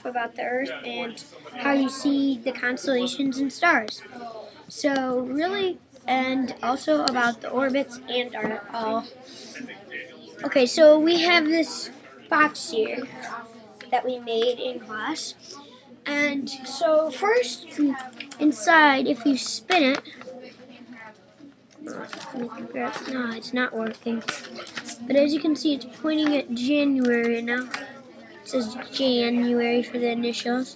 about the Earth and how you see the constellations and stars. So really, and also about the orbits and our all. Okay, so we have this box here that we made in class. And so first, inside, if you spin it, no, it's not working. But as you can see, it's pointing at January now. It says January for the initials.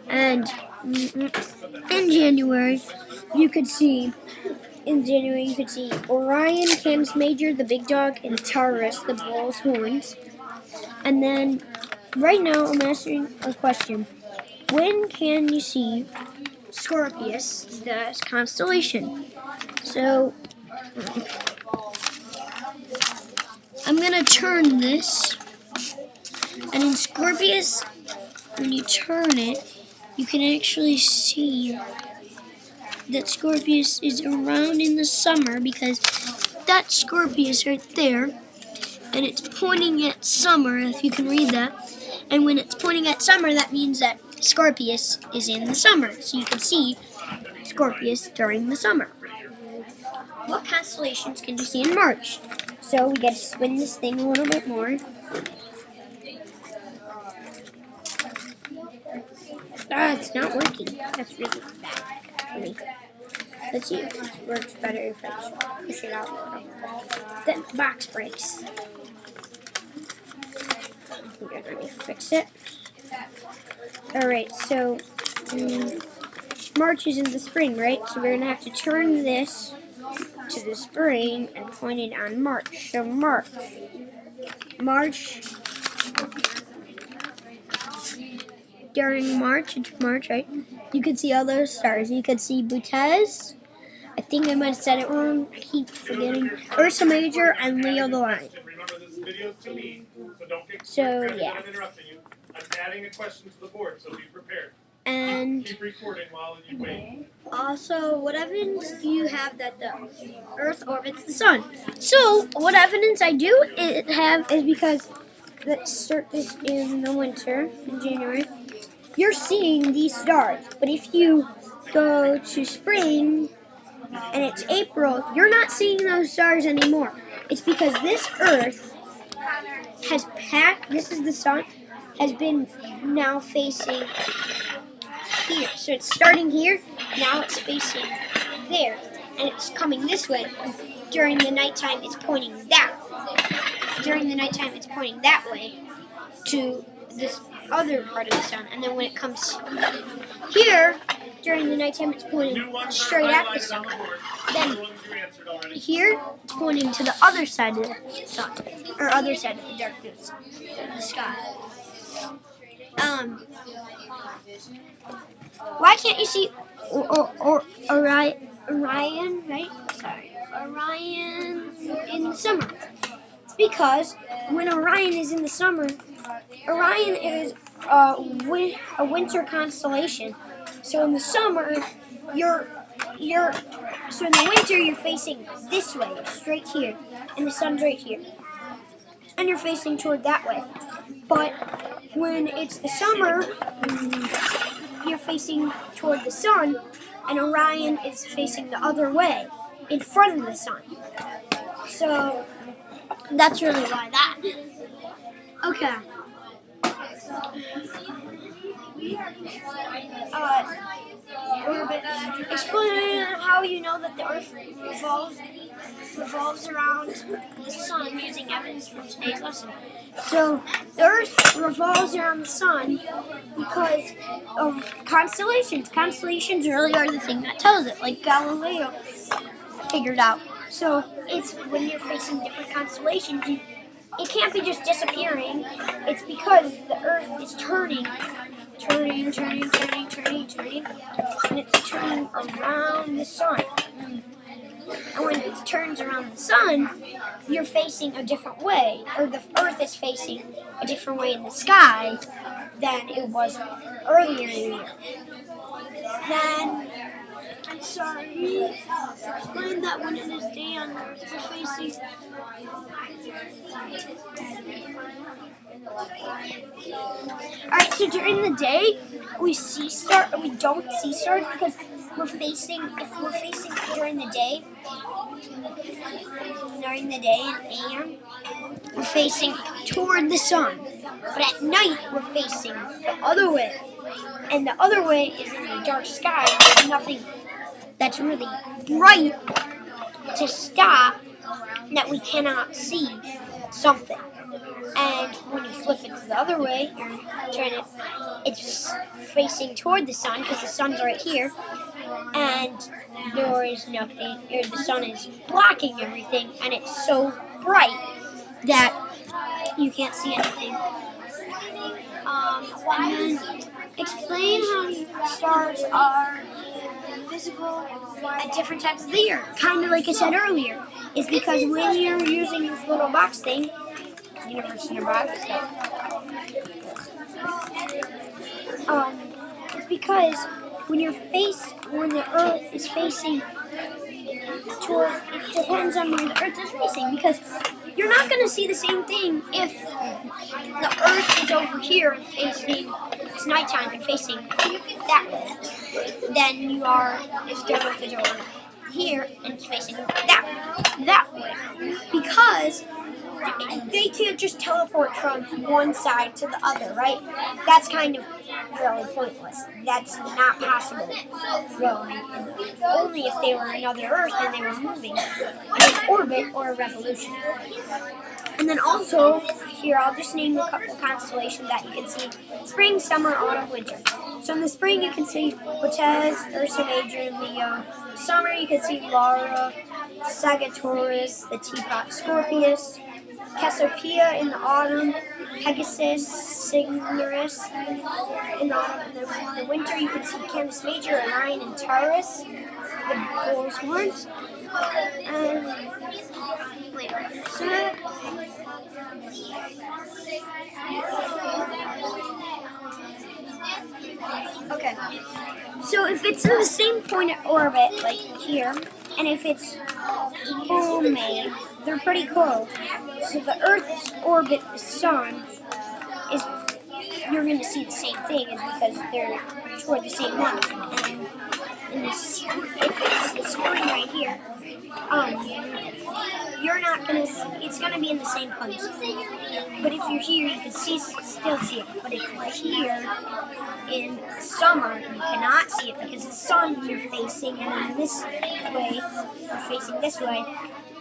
And in January, you could see Orion, Canis Major, the big dog, and Taurus, the bull's horns. And then right now, I'm answering a question. When can you see Scorpius, the constellation? So I'm gonna turn this, and in Scorpius, when you turn it, you can actually see that Scorpius is around in the summer, because that's Scorpius right there, and it's pointing at summer, if you can read that. And when it's pointing at summer, that means that Scorpius is in the summer, so you can see Scorpius during the summer. What constellations can you see in March? So we get to spin this thing a little bit more. It's not working. That's really bad for me. Let's see if it works better if I just push it out a little. The box breaks. Let me fix it. Alright, so March is in the spring, right? So we're going to have to turn this to the spring and point it on March. So March, during March, it's March, right? You could see all those stars. You could see Butez. I think I might have said it wrong. I keep forgetting. Ursa Major and Leo the Lion. So, yeah. I'm adding a question to the board, so be prepared. And keep recording while you wait. Also, what evidence do you have that the Earth orbits the Sun? So, what evidence I do have is because let's start this in the winter, in January. You're seeing these stars, but if you go to spring and it's April, you're not seeing those stars anymore. It's because this Earth has packed. This is the Sun. Has been now facing here. So it's starting here, now it's facing there. And it's coming this way. During the nighttime, it's pointing that way. During the nighttime, it's pointing that way to this other part of the Sun. And then when it comes here, during the nighttime, it's pointing straight at the Sun. Then here, it's pointing to the other side of the Sun. Or other side of the darkness, the sky. Why can't you see Orion, right? Sorry, Orion in the summer. It's because when Orion is in the summer, Orion is a winter constellation. So in the summer, so in the winter you're facing this way, straight here, and the sun's right here, and you're facing toward that way. But when it's the summer, you're facing toward the sun, and Orion is facing the other way, in front of the sun. So that's really why that. Okay. Explain how you know that the Earth revolves around the sun using evidence from today's lesson. So the Earth revolves around the sun because of constellations. Constellations really are the thing that tells it, like Galileo figured out. So it's when you're facing different constellations, it can't be just disappearing. It's because the Earth is turning, and it's turning around the sun. And when it turns around the sun, you're facing a different way, or the Earth is facing a different way in the sky than it was earlier in the year. Then, explain that when it is day on Earth, we're facing Alright, so during the day, we don't see stars because if we're facing during the day in AM, we're facing toward the sun. But at night, we're facing the other way. And the other way is in the dark sky. There's nothing that's really bright to stop that we cannot see something. And when you flip it to the other way, it's facing toward the sun because the sun's right here, and there is nothing, or the sun is blocking everything, and it's so bright that you can't see anything. And then explain how stars are visible at different times of the year. Kind of like I said earlier, is because when you're using this little box thing, universe in your box. It's because when the Earth is facing toward, it depends on where the Earth is facing, because you're not going to see the same thing if the Earth is over here and it's nighttime and facing that way, than you are if the Earth is over here and it's facing that way. Because they can't just teleport from one side to the other, right? That's kind of really pointless. That's not possible, really. Only if they were another Earth and they were moving in an orbit or a revolution. And then also, here I'll just name a couple constellations that you can see: spring, summer, autumn, winter. So in the spring you can see Cortez, Ursa Major, and Leo. Summer you can see Lara, Sagittarius, the teapot Scorpius, Cassiopeia in the autumn, Pegasus, Cygnus in the autumn, and then in the winter you can see Canis Major, Orion, and Taurus, the bull's horns. And wait, okay. So if it's in the same point of orbit, like here, and if it's equal May, they're pretty close. So the Earth's orbit, the sun, you're going to see the same thing, is because they're toward the same month. And if it's the spring right here, you're not going to see, it's going to be in the same place. But if you're here, you can still see it. But if you're here in summer, you cannot see it because the sun you're facing, and in this way, you're facing this way,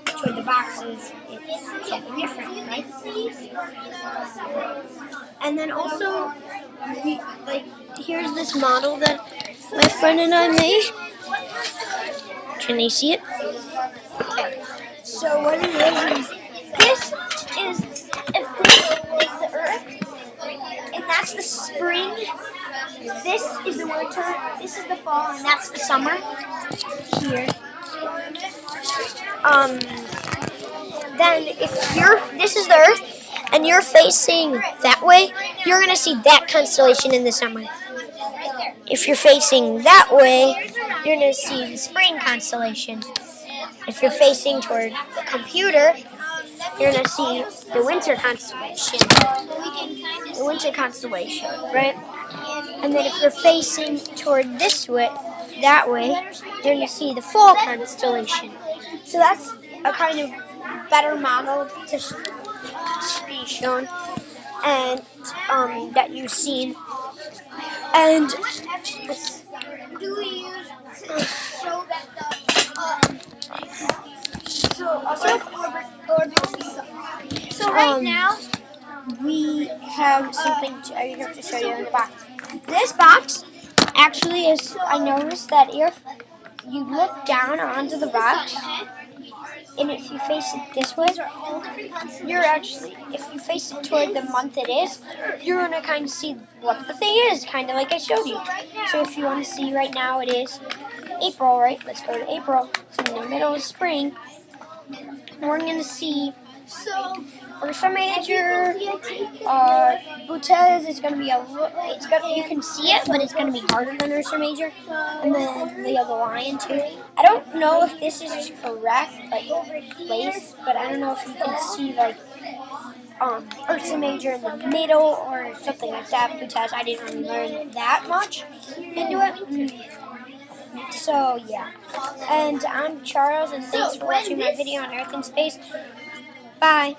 toward the boxes, it's something different, right? And then also, here's this model that my friend and I made. Can they see it? Okay. So what it is if this is the Earth, and that's the spring, this is the winter, this is the fall, and that's the summer here. Then if this is the Earth and you're facing that way, you're gonna see that constellation in the summer. If you're facing that way, you're gonna see the spring constellation. If you're facing toward the computer, you're gonna see the winter constellation. The winter constellation, right? And then if you're facing toward that way, you're gonna see the fall constellation. So that's a kind of better model to be shown, and that you've seen. And do we use so that so right now we have something I have to show you in the box. This box actually is. I noticed that if you look down onto the box, and if you face it this way, if you face it toward the month it is, you're going to kind of see what the thing is, kind of like I showed you. So if you want to see right now, it is April, right? Let's go to April. It's in the middle of spring. We're going to see Ursa Major, Butez is going to be you can see it, but it's going to be harder than Ursa Major. And then Leo the Lion too. I don't know if this is correct, place, but I don't know if you can see Ursa Major in the middle or something like that because I didn't really learn that much into it. So yeah, and I'm Charles, and thanks for watching my video on Earth and Space. Bye.